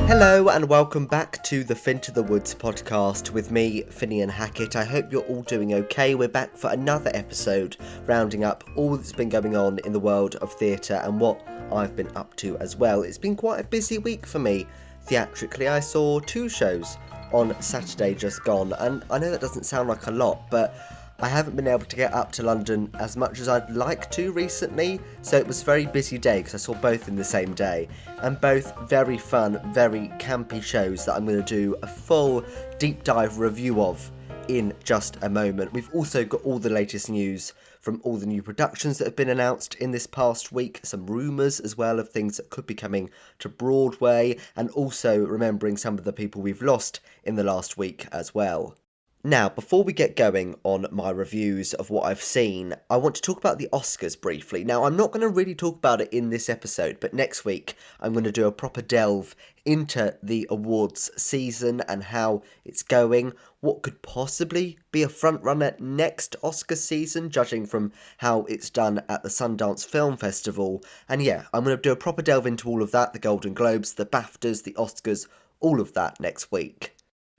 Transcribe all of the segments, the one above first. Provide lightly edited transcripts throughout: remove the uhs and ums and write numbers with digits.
Hello and welcome back to the Fin to the Woods podcast with me, Finian Hackett. I hope you're all doing okay. We're back for another episode, rounding up all that's been going on in the world of theatre and what I've been up to as well. It's been quite a busy week for me theatrically. I saw 2 shows on Saturday just gone, and I know that doesn't sound like a lot, but I haven't been able to get up to London as much as I'd like to recently, so it was a very busy day because I saw both in the same day, and both very fun, very campy shows that I'm going to do a full deep dive review of in just a moment. We've also got all the latest news from all the new productions that have been announced in this past week, some rumours as well of things that could be coming to Broadway, and also remembering some of the people we've lost in the last week as well. Now, before we get going on my reviews of what I've seen, I want to talk about the Oscars briefly. Now, I'm not going to really talk about it in this episode, but next week I'm going to do a proper delve into the awards season and how it's going, what could possibly be a frontrunner next Oscar season, judging from how it's done at the Sundance Film Festival. And yeah, I'm going to do a proper delve into all of that, the Golden Globes, the BAFTAs, the Oscars, all of that next week.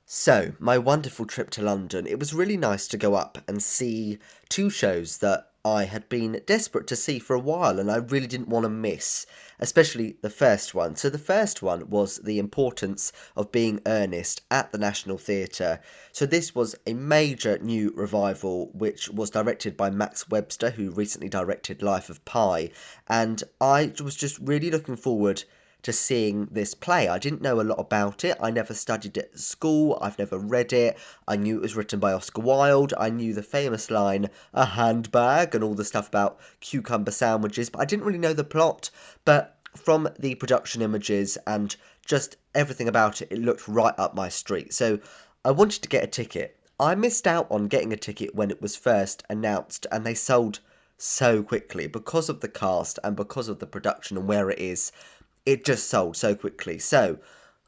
So, my wonderful trip to London, it was really nice to go up and see 2 shows that I had been desperate to see for a while and I really didn't want to miss, especially the first one. So the first one was The Importance of Being Earnest at the National Theatre. So this was a major new revival which was directed by Max Webster, who recently directed Life of Pi, and I was just really looking forward to seeing this play. I didn't know a lot about it. I never studied it at school. I've never read it. I knew it was written by Oscar Wilde. I knew the famous line, a handbag, and all the stuff about cucumber sandwiches, but I didn't really know the plot. But from the production images and just everything about it, it looked right up my street. So I wanted to get a ticket. I missed out on getting a ticket when it was first announced, and they sold so quickly because of the cast and because of the production and where it is. It just sold so quickly. So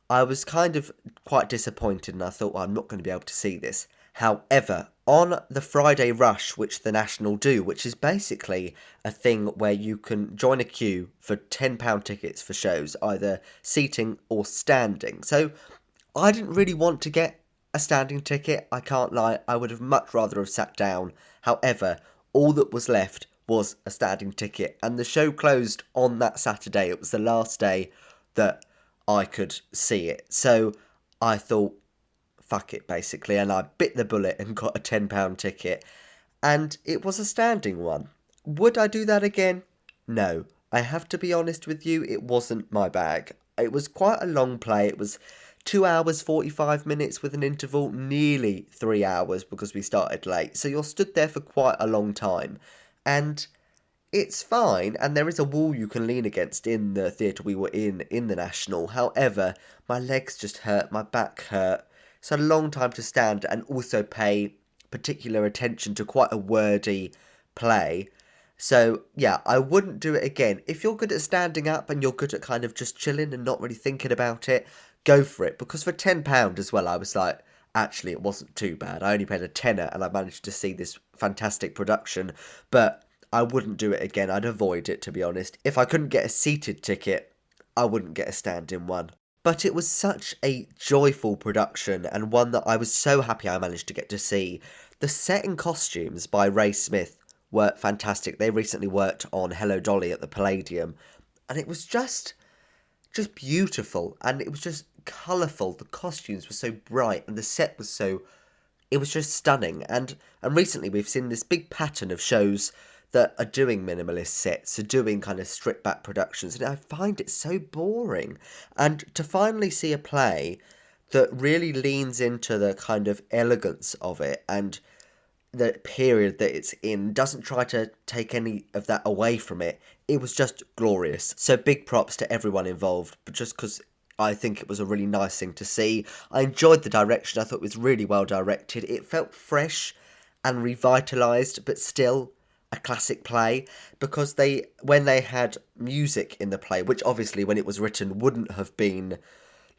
I was kind of quite disappointed and I thought, well, I'm not going to be able to see this. However, on the Friday rush, which the National do, which is basically a thing where you can join a queue for £10 tickets for shows, either seating or standing. So I didn't really want to get a standing ticket, I can't lie. I would have much rather have sat down. However, all that was left was a standing ticket, and the show closed on that Saturday. It was the last day that I could see it, so I thought fuck it basically, and I bit the bullet and got a £10 ticket, and it was a standing one. Would I do that again? No. I have to be honest with you, it wasn't my bag. It was quite a long play. It was 2 hours 45 minutes with an interval, nearly 3 hours because we started late, so you're stood there for quite a long time. And it's fine, and there is a wall you can lean against in the theatre we were in the National. However, my legs just hurt, my back hurt. It's a long time to stand and also pay particular attention to quite a wordy play. So, yeah, I wouldn't do it again. If you're good at standing up and you're good at kind of just chilling and not really thinking about it, go for it. Because for £10 as well, I was like, actually, it wasn't too bad. I only paid a tenner and I managed to see this fantastic production. But I wouldn't do it again. I'd avoid it, to be honest. If I couldn't get a seated ticket, I wouldn't get a standing one. But it was such a joyful production, and one that I was so happy I managed to get to see. The set and costumes by Ray Smith were fantastic. They recently worked on Hello Dolly at the Palladium, and it was just beautiful, and it was just colourful. The costumes were so bright, and the set was so... It was just stunning, and recently we've seen this big pattern of shows that are doing minimalist sets, are doing kind of stripped back productions, and I find it so boring. And to finally see a play that really leans into the kind of elegance of it and the period that it's in, doesn't try to take any of that away from it, it was just glorious. So big props to everyone involved, but just because I think it was a really nice thing to see. I enjoyed the direction. I thought it was really well directed. It felt fresh and revitalised, but still a classic play, because when they had music in the play, which obviously when it was written wouldn't have been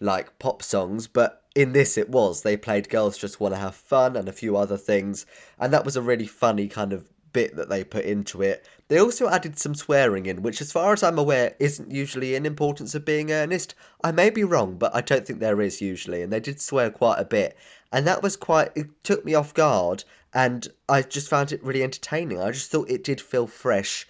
like pop songs, but in this it was. They played Girls Just Wanna Have Fun and a few other things, and that was a really funny kind of bit that they put into it. They also added some swearing in, which as far as I'm aware isn't usually an importance of being earnest. I may be wrong, but I don't think there is usually, and they did swear quite a bit. And that was it took me off guard, and I just found it really entertaining. I just thought it did feel fresh,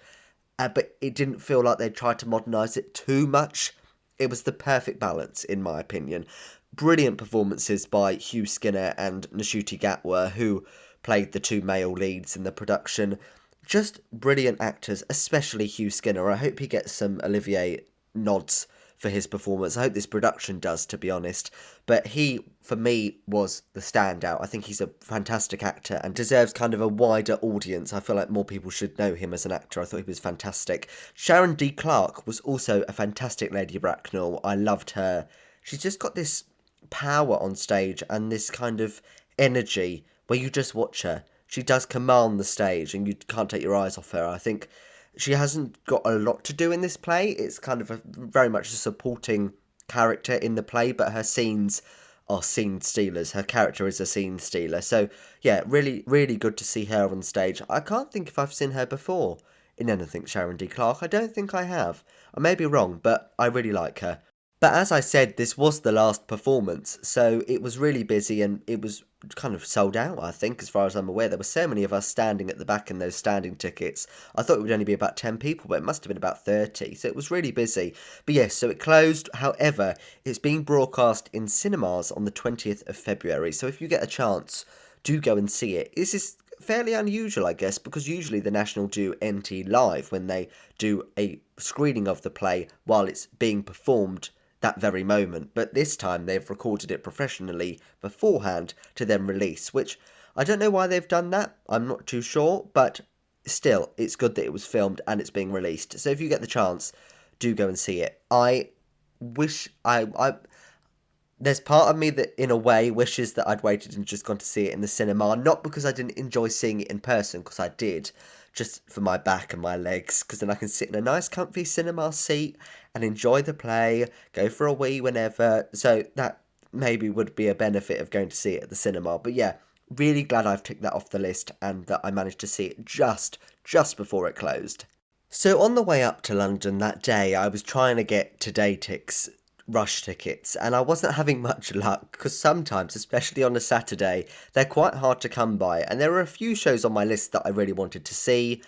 but it didn't feel like they tried to modernise it too much. It was the perfect balance, in my opinion. Brilliant performances by Hugh Skinner and Ncuti Gatwa, who played the two male leads in the production. Just brilliant actors, especially Hugh Skinner. I hope he gets some Olivier nods for his performance. I hope this production does, to be honest. But he, for me, was the standout. I think he's a fantastic actor and deserves kind of a wider audience. I feel like more people should know him as an actor. I thought he was fantastic. Sharon D. Clarke was also a fantastic Lady Bracknell. I loved her. She's just got this power on stage and this kind of energy where you just watch her. She does command the stage and you can't take your eyes off her. I think she hasn't got a lot to do in this play. It's kind of very much a supporting character in the play, but her scenes are scene stealers. Her character is a scene stealer. So, yeah, really, really good to see her on stage. I can't think if I've seen her before in anything, Sharon D. Clarke. I don't think I have. I may be wrong, but I really like her. But as I said, this was the last performance, so it was really busy and it was kind of sold out, I think, as far as I'm aware. There were so many of us standing at the back in those standing tickets. I thought it would only be about 10 people, but it must have been about 30, so it was really busy. But yes, so it closed. However, it's being broadcast in cinemas on the 20th of February, so if you get a chance, do go and see it. This is fairly unusual, I guess, because usually the National do NT Live when they do a screening of the play while it's being performed that very moment, but this time they've recorded it professionally beforehand to then release, which I don't know why they've done that. I'm not too sure, but still, it's good that it was filmed and it's being released. So if you get the chance, do go and see it. I wish I there's part of me that in a way wishes that I'd waited and just gone to see it in the cinema, not because I didn't enjoy seeing it in person, because I did, just for my back and my legs, because then I can sit in a nice comfy cinema seat and enjoy the play, go for a wee whenever, so that maybe would be a benefit of going to see it at the cinema. But yeah, really glad I've ticked that off the list and that I managed to see it just before it closed. So on the way up to London that day, I was trying to get Today rush tickets, and I wasn't having much luck because sometimes, especially on a Saturday, they're quite hard to come by. And there were a few shows on my list that I really wanted to see.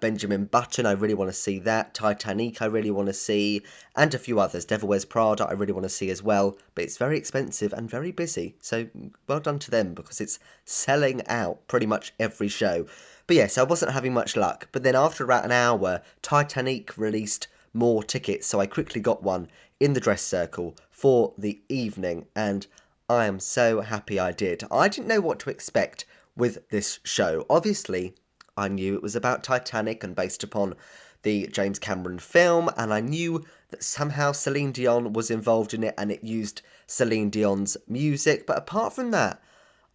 Benjamin Button, I really want to see that. Titanique, I really want to see, and a few others. Devil Wears Prada, I really want to see as well, but it's very expensive and very busy. So well done to them because it's selling out pretty much every show. But yes, I wasn't having much luck. But then after about an hour, Titanique released more tickets, so I quickly got one in the dress circle for the evening, and I am so happy I did. I didn't know what to expect with this show. Obviously, I knew it was about Titanic and based upon the James Cameron film, and I knew that somehow Celine Dion was involved in it and it used Celine Dion's music, but apart from that,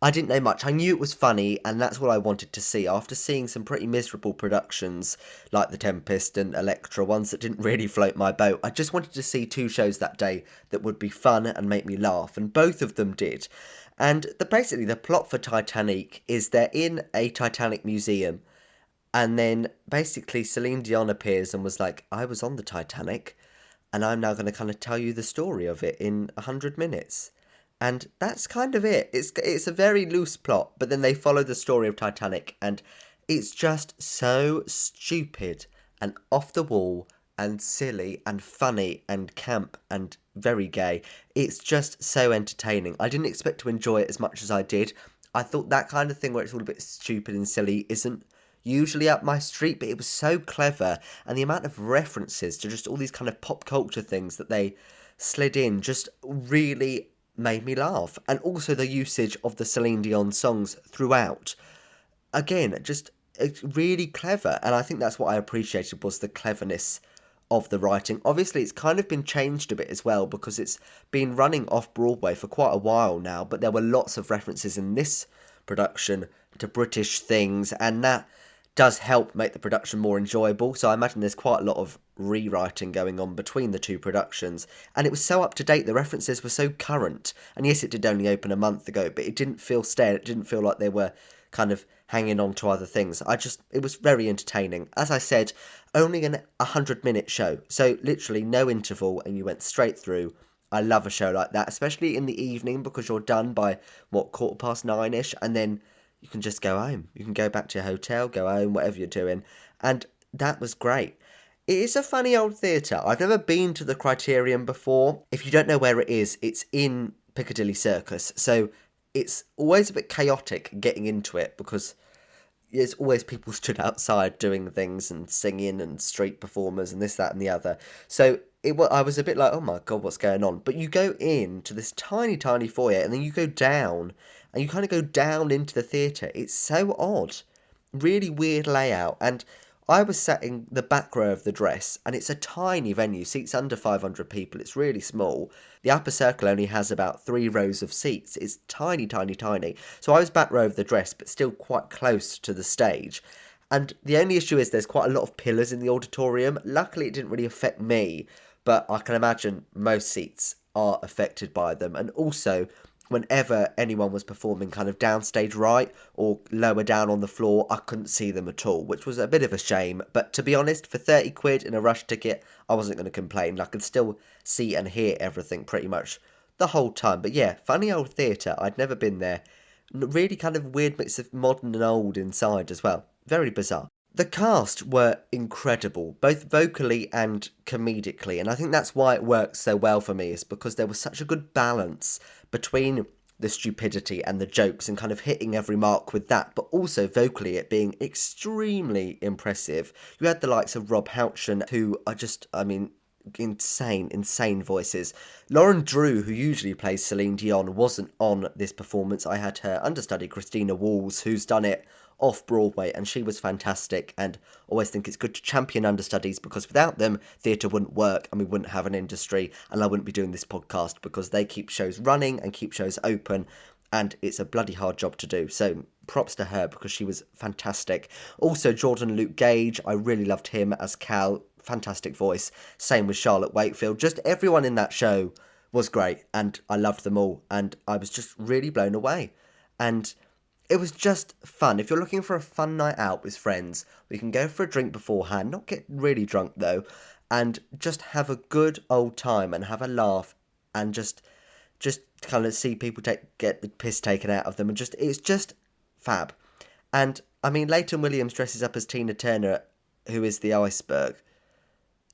I didn't know much. I knew it was funny, and that's what I wanted to see. After seeing some pretty miserable productions, like The Tempest and Electra, ones that didn't really float my boat, I just wanted to see two shows that day that would be fun and make me laugh, and both of them did. And basically, the plot for Titanique is they're in a Titanic museum, and then basically Celine Dion appears and was like, I was on the Titanic, and I'm now going to kind of tell you the story of it in 100 minutes. And that's kind of it. It's a very loose plot, but then they follow the story of Titanic, and it's just so stupid and off the wall and silly and funny and camp and very gay. It's just so entertaining. I didn't expect to enjoy it as much as I did. I thought that kind of thing where it's all a bit stupid and silly isn't usually up my street, but it was so clever, and the amount of references to just all these kind of pop culture things that they slid in just really made me laugh. And also the usage of the Celine Dion songs throughout. Again, just it's really clever, and I think that's what I appreciated was the cleverness of the writing. Obviously, it's kind of been changed a bit as well because it's been running off Broadway for quite a while now, but there were lots of references in this production to British things, and that does help make the production more enjoyable. So I imagine there's quite a lot of rewriting going on between the two productions, and it was so up to date. The references were so current, and yes, it did only open a month ago, but it didn't feel stale. It didn't feel like they were kind of hanging on to other things. It was very entertaining. As I said, only an 100-minute show, so literally no interval, and you went straight through. I love a show like that, especially in the evening, because you're done by, 9:15-ish, and then you can just go home. You can go back to your hotel, go home, whatever you're doing, and that was great. It is a funny old theatre. I've never been to the Criterion before. If you don't know where it is, it's in Piccadilly Circus, so it's always a bit chaotic getting into it, because there's always people stood outside doing things and singing and street performers and this, that and the other. So I was a bit like, oh my God, what's going on? But you go into this tiny, tiny foyer, and then you go down, and you kind of go down into the theatre. It's so odd. Really weird layout. And I was sat in the back row of the dress, and it's a tiny venue, seats under 500 people. It's really small. The upper circle only has about 3 rows of seats. It's tiny, tiny, tiny. So I was back row of the dress, but still quite close to the stage. And the only issue is there's quite a lot of pillars in the auditorium. Luckily, it didn't really affect me, but I can imagine most seats are affected by them. And also, whenever anyone was performing kind of downstage right or lower down on the floor, I couldn't see them at all, which was a bit of a shame. But to be honest, for 30 quid in a rush ticket, I wasn't going to complain. I could still see and hear everything pretty much the whole time. But yeah, funny old theatre. I'd never been there. Really kind of weird mix of modern and old inside as well. Very bizarre. The cast were incredible, both vocally and comedically, and I think that's why it works so well for me, is because there was such a good balance between the stupidity and the jokes and kind of hitting every mark with that, but also vocally it being extremely impressive. You had the likes of Rob Houchen, who are just, insane voices. Lauren Drew, who usually plays Celine Dion, wasn't on this performance. I had her understudy Christina Walls, who's done it off-Broadway, and she was fantastic, and always think it's good to champion understudies, because without them, theatre wouldn't work, and we wouldn't have an industry, and I wouldn't be doing this podcast, because they keep shows running and keep shows open, and it's a bloody hard job to do. So props to her, because she was fantastic. Also, Jordan Luke Gage, I really loved him as Cal. Fantastic voice. Same with Charlotte Wakefield. Just everyone in that show was great, and I loved them all, and I was just really blown away. And it was just fun. If you're looking for a fun night out with friends, we can go for a drink beforehand, not get really drunk though, and just have a good old time and have a laugh, and just kind of see people get the piss taken out of them, and it's just fab. And I mean, Leighton Williams dresses up as Tina Turner, who is the iceberg.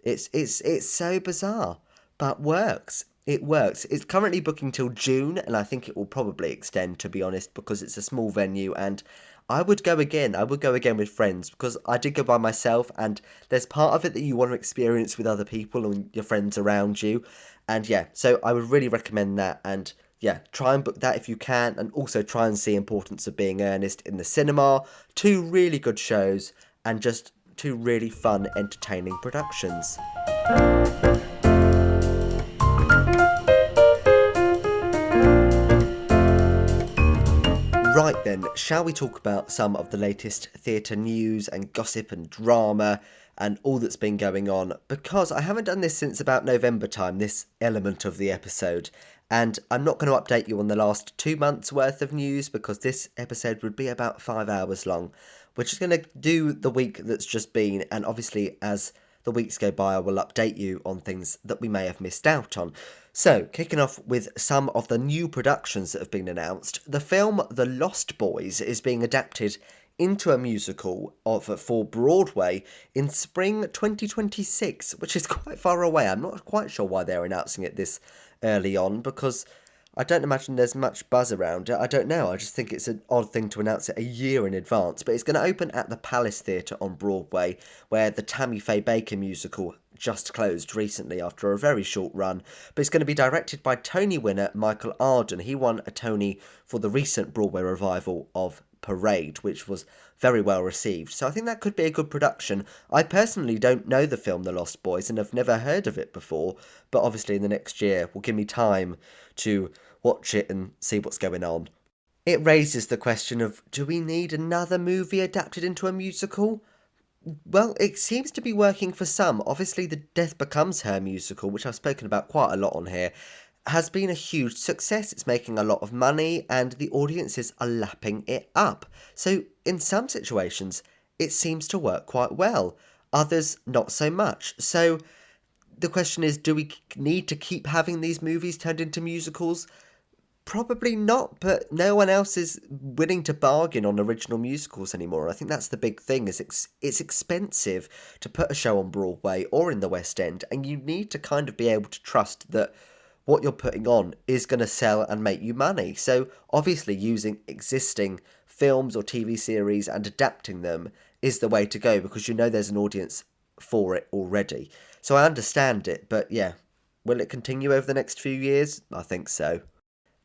It's so bizarre, but works. It works. It's currently booking till June, and I think it will probably extend, to be honest, because it's a small venue, and I would go again. I would go again with friends, because I did go by myself, and there's part of it that you want to experience with other people and your friends around you. And yeah, so I would really recommend that, and yeah, try and book that if you can, and also try and see Importance of Being Earnest in the cinema. 2 really good shows, and just 2 really fun, entertaining productions. Right then, shall we talk about some of the latest theatre news and gossip and drama and all that's been going on? Because I haven't done this since about November time, this element of the episode, and I'm not going to update you on the last 2 months worth of news, because this episode would be about 5 hours long. We're just going to do the week that's just been, and obviously as the weeks go by, I will update you on things that we may have missed out on. So, kicking off with some of the new productions that have been announced, the film The Lost Boys is being adapted into a musical for Broadway in spring 2026, which is quite far away. I'm not quite sure why they're announcing it this early on, because I don't imagine there's much buzz around it. I don't know. I just think it's an odd thing to announce it a year in advance. But it's going to open at the Palace Theatre on Broadway, where the Tammy Faye Baker musical just closed recently after a very short run. But it's going to be directed by Tony winner Michael Arden. He won a Tony for the recent Broadway revival of Parade, which was very well received. So I think that could be a good production. I personally don't know the film The Lost Boys and have never heard of it before, but obviously in the next year will give me time to watch it and see what's going on. It raises the question of, do we need another movie adapted into a musical? Well, it seems to be working for some. Obviously, the Death Becomes Her musical, which I've spoken about quite a lot on here, has been a huge success. It's making a lot of money and the audiences are lapping it up. So in some situations, it seems to work quite well. Others, not so much. So the question is, do we need to keep having these movies turned into musicals? Probably not, but no one else is willing to bargain on original musicals anymore. I think that's the big thing, is it's expensive to put a show on Broadway or in the West End, and you need to kind of be able to trust that what you're putting on is going to sell and make you money. So obviously using existing films or TV series and adapting them is the way to go, because you know there's an audience for it already. So I understand it, but yeah, will it continue over the next few years? I think so.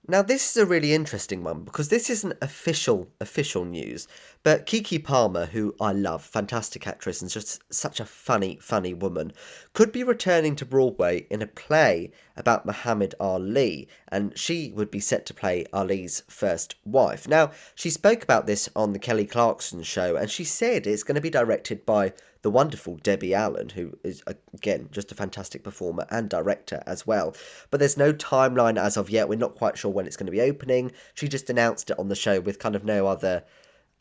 Now, this is a really interesting one because this isn't official news, but Keke Palmer, who I love, fantastic actress and just such a funny woman, could be returning to Broadway in a play about Muhammad Ali, and she would be set to play Ali's first wife. Now, she spoke about this on the Kelly Clarkson show, and she said it's going to be directed by the wonderful Debbie Allen, who is, again, just a fantastic performer and director as well. But there's no timeline as of yet. We're not quite sure when it's going to be opening. She just announced it on the show with kind of no other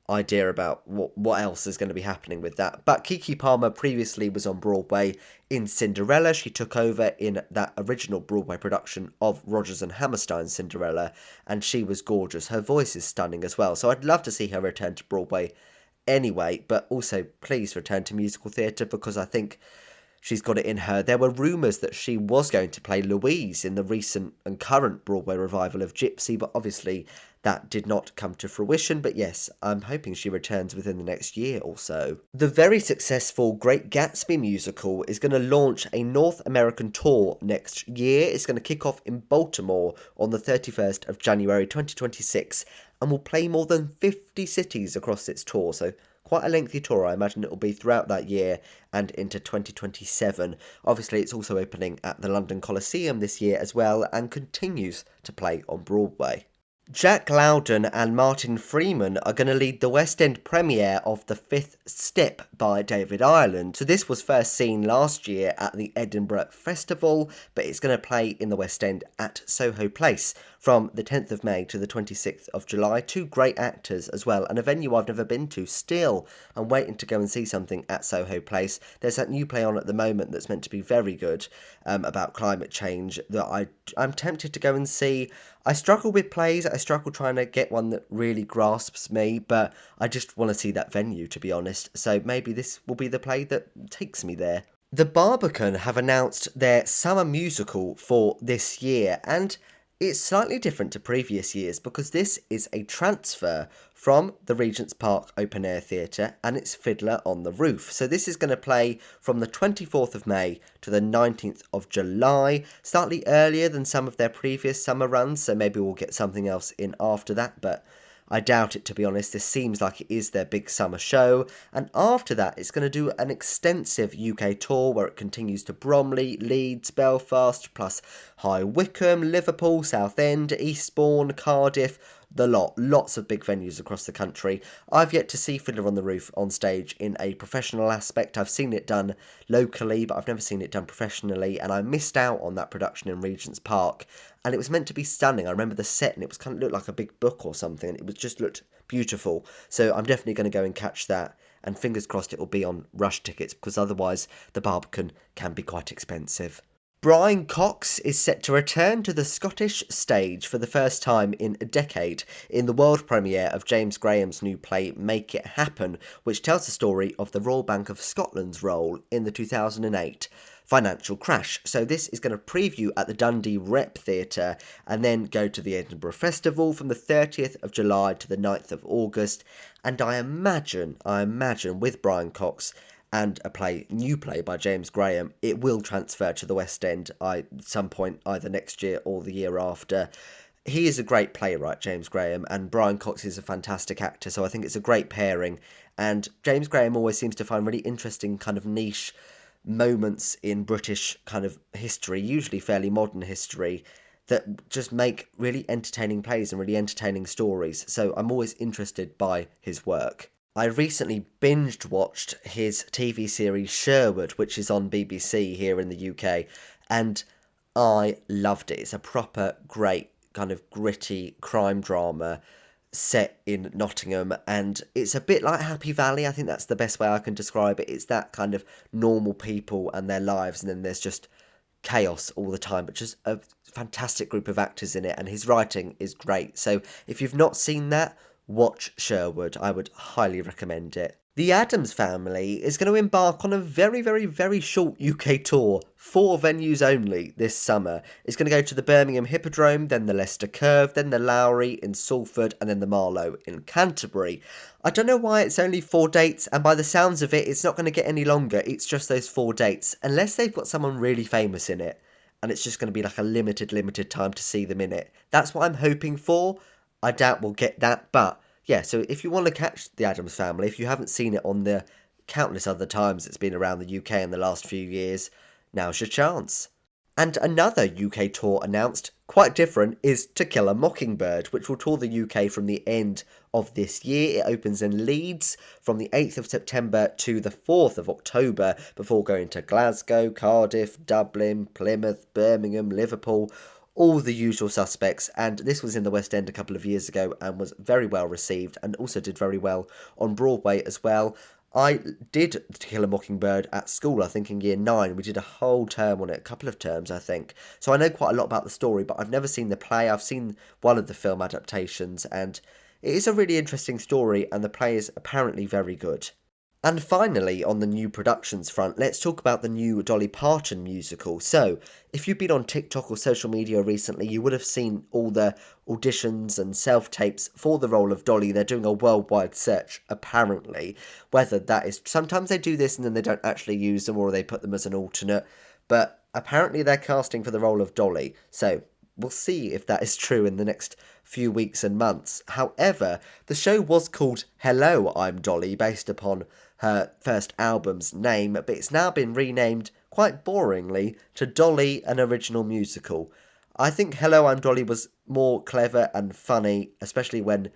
idea about what else is going to be happening with that. But Keke Palmer previously was on Broadway in Cinderella. She took over in that original Broadway production of Rodgers and Hammerstein's Cinderella, and she was gorgeous. Her voice is stunning as well. So I'd love to see her return to Broadway anyway, but also please return to musical theatre, because I think she's got it in her. There were rumours that she was going to play Louise in the recent and current Broadway revival of Gypsy, but obviously that did not come to fruition. But yes, I'm hoping she returns within the next year or so. The very successful Great Gatsby musical is going to launch a North American tour next year. It's going to kick off in Baltimore on the 31st of January 2026 and will play more than 50 cities across its tour. So quite a lengthy tour. I imagine it will be throughout that year and into 2027. Obviously, it's also opening at the London Coliseum this year as well and continues to play on Broadway. Jack Lowden and Martin Freeman are going to lead the West End premiere of The Fifth Step by David Ireland. So this was first seen last year at the Edinburgh Festival, but it's going to play in the West End at Soho Place from the 10th of May to the 26th of July. Two great actors as well, and a venue I've never been to still. I'm waiting to go and see something at Soho Place. There's that new play on at the moment that's meant to be very good, about climate change, that I'm tempted to go and see. I struggle with plays. I struggle trying to get one that really grasps me, but I just want to see that venue, to be honest. So maybe this will be the play that takes me there. The Barbican have announced their summer musical for this year, and it's slightly different to previous years because this is a transfer from the Regent's Park Open Air Theatre and it's Fiddler on the Roof. So this is going to play from the 24th of May to the 19th of July, slightly earlier than some of their previous summer runs, so maybe we'll get something else in after that, but I doubt it, to be honest. This seems like it is their big summer show, and after that it's going to do an extensive UK tour where it continues to Bromley, Leeds, Belfast, plus High Wycombe, Liverpool, Southend, Eastbourne, Cardiff, the lot. Lots of big venues across the country. I've yet to see Fiddler on the Roof on stage in a professional aspect. I've seen it done locally, but I've never seen it done professionally, and I missed out on that production in Regent's Park. And it was meant to be stunning. I remember the set, and it was kind of looked like a big book or something, and it was just looked beautiful. So I'm definitely going to go and catch that, and fingers crossed it will be on rush tickets, because otherwise the Barbican can be quite expensive. Brian Cox is set to return to the Scottish stage for the first time in a decade in the world premiere of James Graham's new play Make It Happen, which tells the story of the Royal Bank of Scotland's role in the 2008 financial crash. So this is going to preview at the Dundee Rep Theatre and then go to the Edinburgh Festival from the 30th of July to the 9th of August. And I imagine with Brian Cox and a new play by James Graham, it will transfer to the West End at some point either next year or the year after. He is a great playwright, James Graham, and Brian Cox is a fantastic actor, so I think it's a great pairing. And James Graham always seems to find really interesting kind of niche moments in British kind of history, usually fairly modern history, that just make really entertaining plays and really entertaining stories. So I'm always interested by his work. I recently binged watched his TV series Sherwood, which is on BBC here in the UK, and I loved it. It's a proper great kind of gritty crime drama set in Nottingham, and it's a bit like Happy Valley. I think that's the best way I can describe it. It's that kind of normal people and their lives, and then there's just chaos all the time, but just a fantastic group of actors in it, and his writing is great. So if you've not seen that, watch Sherwood. I would highly recommend it. The Addams Family is going to embark on a very, very, very short UK tour, 4 venues only this summer. It's going to go to the Birmingham Hippodrome, then the Leicester Curve, then the Lowry in Salford, and then the Marlow in Canterbury. I don't know why it's only 4 dates, and by the sounds of it, it's not going to get any longer. It's just those 4 dates, unless they've got someone really famous in it, and it's just going to be like a limited time to see them in it. That's what I'm hoping for. I doubt we'll get that, but yeah, so if you want to catch the Addams Family, if you haven't seen it on the countless other times it's been around the UK in the last few years, now's your chance. And another UK tour announced, quite different, is To Kill a Mockingbird, which will tour the UK from the end of this year. It opens in Leeds from the 8th of September to the 4th of October, before going to Glasgow, Cardiff, Dublin, Plymouth, Birmingham, Liverpool, all the usual suspects. And this was in the West End a couple of years ago and was very well received, and also did very well on Broadway as well. I did To Kill a Mockingbird at school, I think in year 9. We did a whole term on it, a couple of terms, I think. So I know quite a lot about the story, but I've never seen the play. I've seen one of the film adaptations, and it is a really interesting story, and the play is apparently very good. And finally, on the new productions front, let's talk about the new Dolly Parton musical. So, if you've been on TikTok or social media recently, you would have seen all the auditions and self-tapes for the role of Dolly. They're doing a worldwide search, apparently. Whether that is... Sometimes they do this and then they don't actually use them, or they put them as an alternate. But apparently they're casting for the role of Dolly. So, we'll see if that is true in the next few weeks and months. However, the show was called Hello, I'm Dolly, based upon her first album's name, but it's now been renamed, quite boringly, to Dolly, an Original Musical. I think Hello, I'm Dolly was more clever and funny, especially when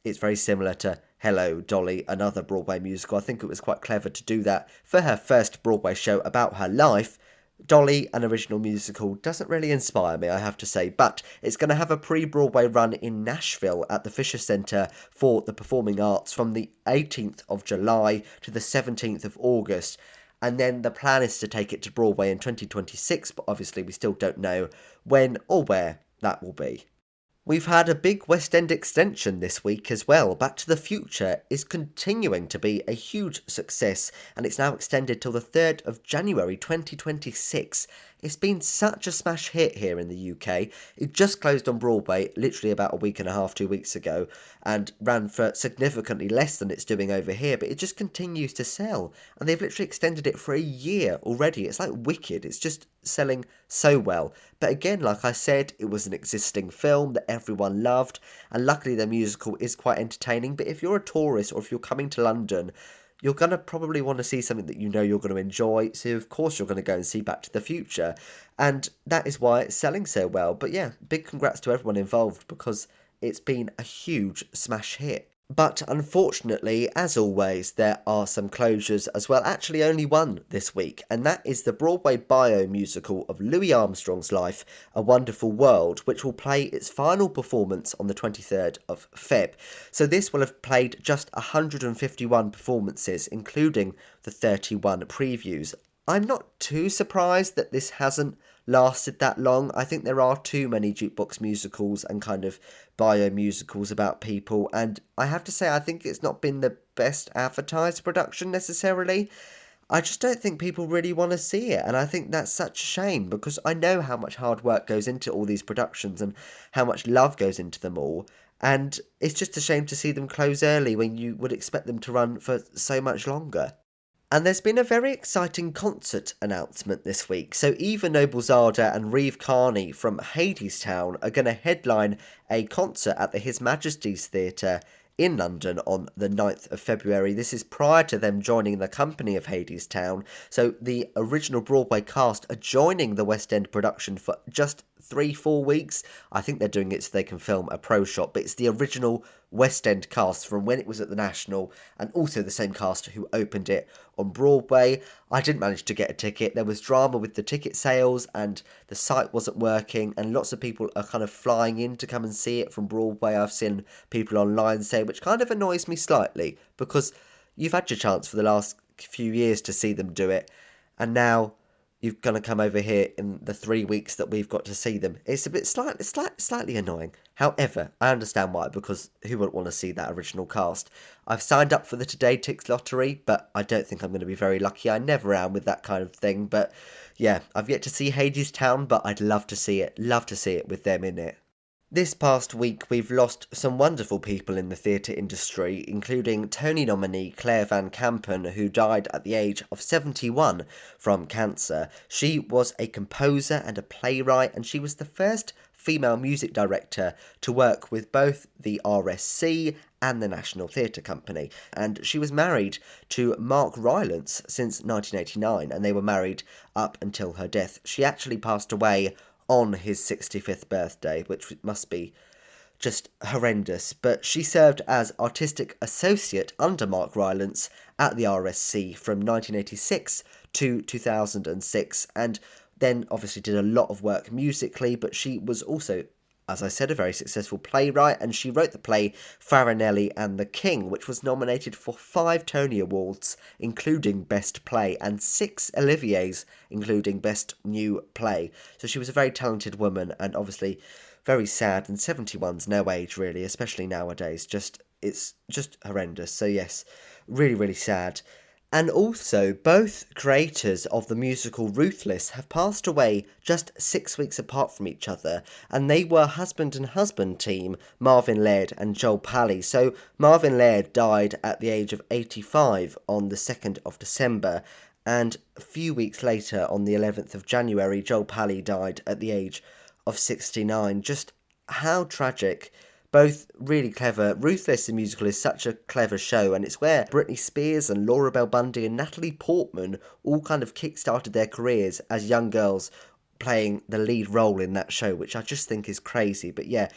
it's very similar to Hello, Dolly, another Broadway musical. I think it was quite clever to do that for her first Broadway show about her life. Dolly, an Original Musical, doesn't really inspire me, I have to say, but it's going to have a pre-Broadway run in Nashville at the Fisher Center for the Performing Arts from the 18th of July to the 17th of August, and then the plan is to take it to Broadway in 2026, but obviously we still don't know when or where that will be. We've had a big West End extension this week as well. Back to the Future is continuing to be a huge success, and it's now extended till the 3rd of January 2026. It's been such a smash hit here in the UK. It just closed on Broadway literally about a week and a half, 2 weeks ago, and ran for significantly less than it's doing over here, but it just continues to sell. And they've literally extended it for a year already. It's like Wicked. It's just selling so well. But again, like I said, it was an existing film that everyone loved, and luckily the musical is quite entertaining. But if you're a tourist or if you're coming to London, you're going to probably want to see something that you know you're going to enjoy, so of course you're going to go and see Back to the Future, and that is why it's selling so well. But yeah, big congrats to everyone involved, because it's been a huge smash hit. But unfortunately, as always, there are some closures as well. Actually, only one this week, and that is the Broadway bio musical of Louis Armstrong's life, A Wonderful World, which will play its final performance on the 23rd of Feb. So this will have played just 151 performances, including the 31 previews. I'm not too surprised that this hasn't lasted that long. I think there are too many jukebox musicals and kind of bio musicals about people, and I have to say I think it's not been the best advertised production necessarily. I just don't think people really want to see it, and I think that's such a shame, because I know how much hard work goes into all these productions and how much love goes into them all, and it's just a shame to see them close early when you would expect them to run for so much longer. And there's been a very exciting concert announcement this week. So Eva Noblezada and Reeve Carney from Hadestown are going to headline a concert at the His Majesty's Theatre in London on the 9th of February. This is prior to them joining the company of Hadestown. So the original Broadway cast are joining the West End production for just 3-4 weeks. I think they're doing it so they can film a pro shot, but it's the original West End cast from when it was at the National, and also the same cast who opened it on Broadway. I didn't manage to get a ticket. There was drama with the ticket sales, and the site wasn't working, and lots of people are kind of flying in to come and see it from Broadway. I've seen people online say, which kind of annoys me slightly, because you've had your chance for the last few years to see them do it, and now you're going to come over here in the 3 weeks that we've got to see them. It's a bit slightly annoying. However, I understand why, because who would want to see that original cast? I've signed up for the Today Tix lottery, but I don't think I'm going to be very lucky. I never am with that kind of thing, but yeah, I've yet to see Hadestown, but I'd love to see it. Love to see it with them in it. This past week, we've lost some wonderful people in the theatre industry, including Tony nominee Claire Van Kampen, who died at the age of 71 from cancer. She was a composer and a playwright, and she was the first female music director to work with both the RSC and the National Theatre Company. And she was married to Mark Rylance since 1989, and they were married up until her death. She actually passed away on his 65th birthday, which must be just horrendous. But she served as artistic associate under Mark Rylance at the RSC from 1986 to 2006, and then obviously did a lot of work musically, but she was also, as I said, a very successful playwright, and she wrote the play Farinelli and the King, which was nominated for 5 Tony Awards, including Best Play, and 6 Oliviers, including Best New Play. So she was a very talented woman, and obviously very sad, and 71's no age really, especially nowadays. It's just horrendous. So yes, really, really sad. And also, both creators of the musical Ruthless have passed away just 6 weeks apart from each other, and they were husband and husband team, Marvin Laird and Joel Pally. So Marvin Laird died at the age of 85 on the 2nd of December, and a few weeks later, on the 11th of January, Joel Pally died at the age of 69. Just how tragic. Both really clever. Ruthless the musical is such a clever show, and it's where Britney Spears and Laura Bell Bundy and Natalie Portman all kind of kick-started their careers as young girls playing the lead role in that show, which I just think is crazy. But yeah,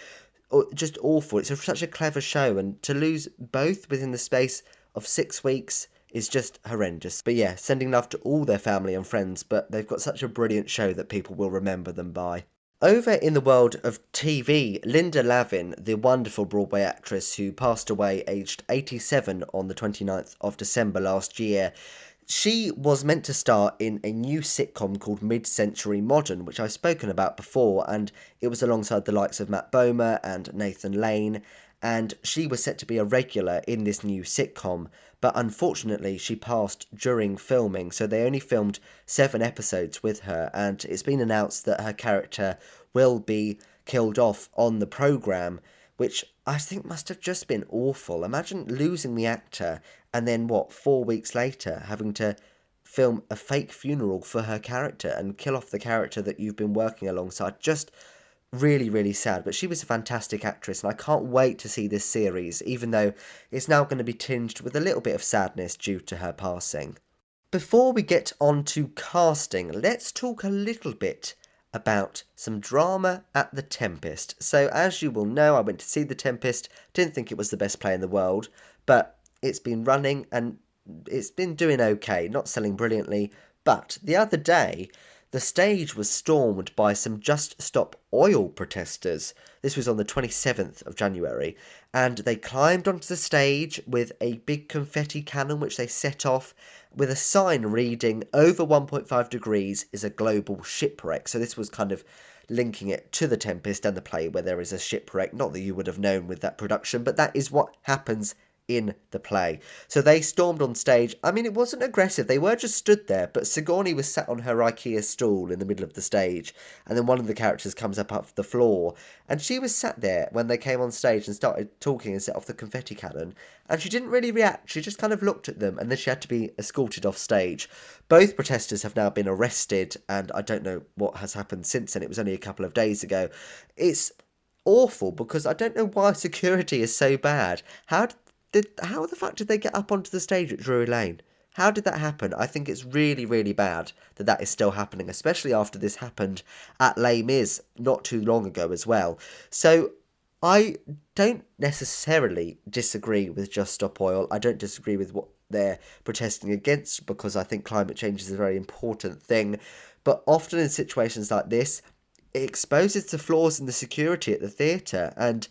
just awful. It's such a clever show, and to lose both within the space of 6 weeks is just horrendous. But yeah, sending love to all their family and friends, but they've got such a brilliant show that people will remember them by. Over in the world of TV, Linda Lavin, the wonderful Broadway actress who passed away aged 87 on the 29th of December last year, she was meant to star in a new sitcom called Mid-Century Modern, which I've spoken about before, and it was alongside the likes of Matt Bomer and Nathan Lane, and she was set to be a regular in this new sitcom, but unfortunately she passed during filming, so they only filmed 7 episodes with her, and it's been announced that her character will be killed off on the programme, which I think must have just been awful. Imagine losing the actor and then, 4 weeks later, having to film a fake funeral for her character and kill off the character that you've been working alongside. Just really, really sad. But she was a fantastic actress, and I can't wait to see this series, even though it's now going to be tinged with a little bit of sadness due to her passing. Before we get on to casting, let's talk a little bit about some drama at the Tempest. So as you will know, I went to see the Tempest, didn't think it was the best play in the world, but it's been running and it's been doing okay, not selling brilliantly. But the other day, the stage was stormed by some Just Stop Oil protesters. This was on the 27th of January, and they climbed onto the stage with a big confetti cannon which they set off with a sign reading "Over 1.5 degrees is a global shipwreck." So this was kind of linking it to the Tempest and the play where there is a shipwreck. Not that you would have known with that production, but that is what happens in the play. So they stormed on stage. I mean, it wasn't aggressive. They were just stood there, but Sigourney was sat on her IKEA stool in the middle of the stage, and then one of the characters comes up off the floor, and she was sat there when they came on stage and started talking and set off the confetti cannon, and she didn't really react. She just kind of looked at them, and then she had to be escorted off stage. Both protesters have now been arrested, and I don't know what has happened since then. It was only a couple of days ago. It's awful because I don't know why security is so bad. How the fuck did they get up onto the stage at Drury Lane? How did that happen? I think it's really, really bad that that is still happening, especially after this happened at Les Mis not too long ago as well. So I don't necessarily disagree with Just Stop Oil. I don't disagree with what they're protesting against, because I think climate change is a very important thing. But often in situations like this, it exposes the flaws in the security at the theatre, and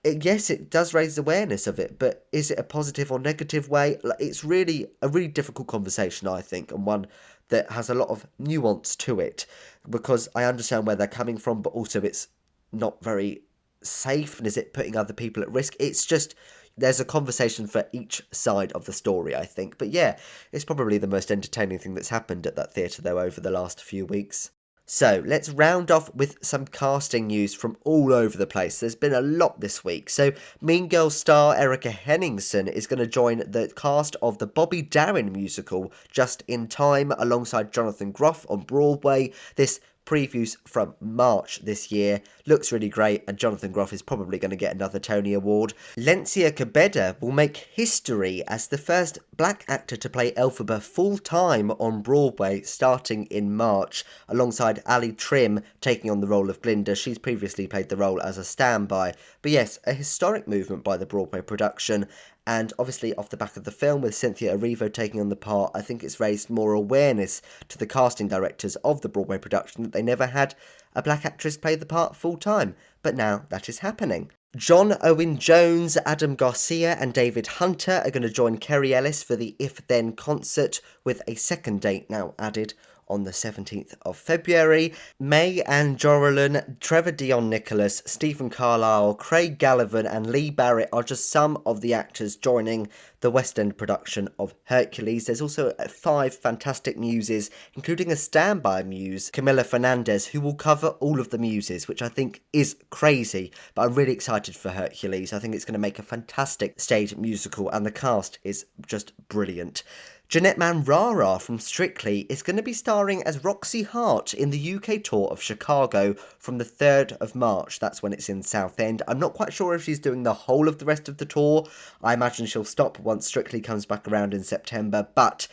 yes, it does raise awareness of it, but is it a positive or negative way? It's really a really difficult conversation, I think, and one that has a lot of nuance to it, because I understand where they're coming from, but also it's not very safe, and is it putting other people at risk? It's just, there's a conversation for each side of the story, I think. But yeah, it's probably the most entertaining thing that's happened at that theatre, though, over the last few weeks. So let's round off with some casting news from all over the place. There's been a lot this week. So Mean Girls star Erica Henningsen is going to join the cast of the Bobby Darin musical Just in Time alongside Jonathan Groff on Broadway. This previews from March this year. Looks really great, and Jonathan Groff is probably going to get another Tony Award. Lencia Cabeda will make history as the first black actor to play Elphaba full-time on Broadway starting in March, alongside Ali Trim taking on the role of Glinda. She's previously played the role as a standby. But yes, a historic movement by the Broadway production, and obviously off the back of the film with Cynthia Erivo taking on the part, I think it's raised more awareness to the casting directors of the Broadway production that they never had a black actress play the part full-time, but now that is happening. John Owen Jones, Adam Garcia and David Hunter are going to join Kerry Ellis for the If Then concert, with a second date now added on the 17th of February. May Ann Joralan, Trevor Dion Nicholas, Stephen Carlisle, Craig Gallivan and Lee Barrett are just some of the actors joining the West End production of Hercules. There's also 5 fantastic muses, including a standby muse, Camilla Fernandez, who will cover all of the muses, which I think is crazy, but I'm really excited for Hercules. I think it's going to make a fantastic stage musical, and the cast is just brilliant. Jeanette Manrara from Strictly is going to be starring as Roxy Hart in the UK tour of Chicago from the 3rd of March. That's when it's in Southend. I'm not quite sure if she's doing the whole of the rest of the tour. I imagine she'll stop once Strictly comes back around in September, but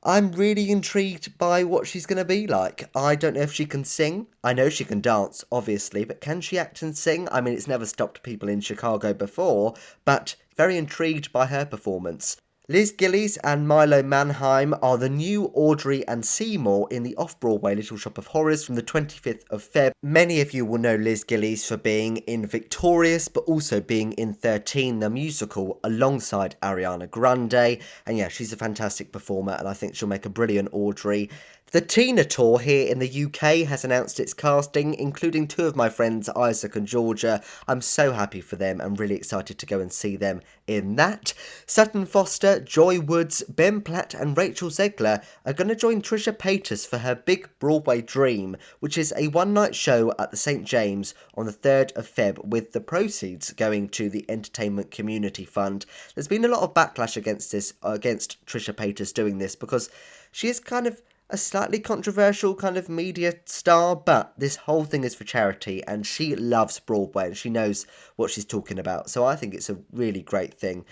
I'm really intrigued by what she's going to be like. I don't know if she can sing. I know she can dance, obviously, but can she act and sing? I mean, it's never stopped people in Chicago before, but very intrigued by her performance. Liz Gillies and Milo Manheim are the new Audrey and Seymour in the off-Broadway Little Shop of Horrors from the 25th of Feb. Many of you will know Liz Gillies for being in Victorious, but also being in 13, the musical, alongside Ariana Grande. And yeah, she's a fantastic performer, and I think she'll make a brilliant Audrey. The Tina Tour here in the UK has announced its casting, including 2 of my friends, Isaac and Georgia. I'm so happy for them. I'm really excited to go and see them in that. Sutton Foster, Joy Woods, Ben Platt and Rachel Zegler are going to join Trisha Paytas for her big Broadway Dream, which is a one-night show at the St James on the 3rd of Feb, with the proceeds going to the Entertainment Community Fund. There's been a lot of backlash against Trisha Paytas doing this, because she is kind of a slightly controversial kind of media star, but this whole thing is for charity, and she loves Broadway and she knows what she's talking about, so I think it's a really great thing.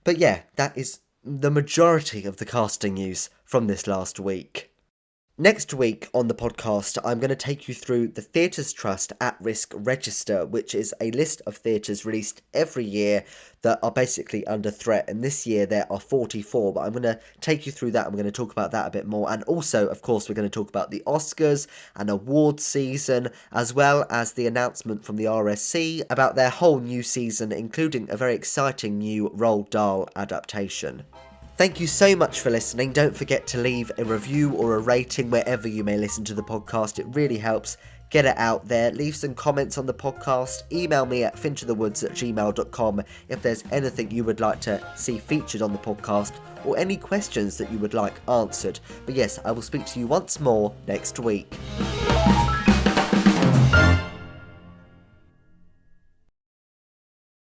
But yeah, that is the majority of the casting news from this last week. Next week on the podcast, I'm going to take you through the Theatres Trust at-risk register, which is a list of theatres released every year that are basically under threat. And this year there are 44, but I'm going to take you through that. I'm going to talk about that a bit more. And also, of course, we're going to talk about the Oscars and awards season, as well as the announcement from the RSC about their whole new season, including a very exciting new Roald Dahl adaptation. Thank you so much for listening. Don't forget to leave a review or a rating wherever you may listen to the podcast. It really helps get it out there. Leave some comments on the podcast. Email me at finchofthewoods@gmail.com if there's anything you would like to see featured on the podcast, or any questions that you would like answered. But yes, I will speak to you once more next week.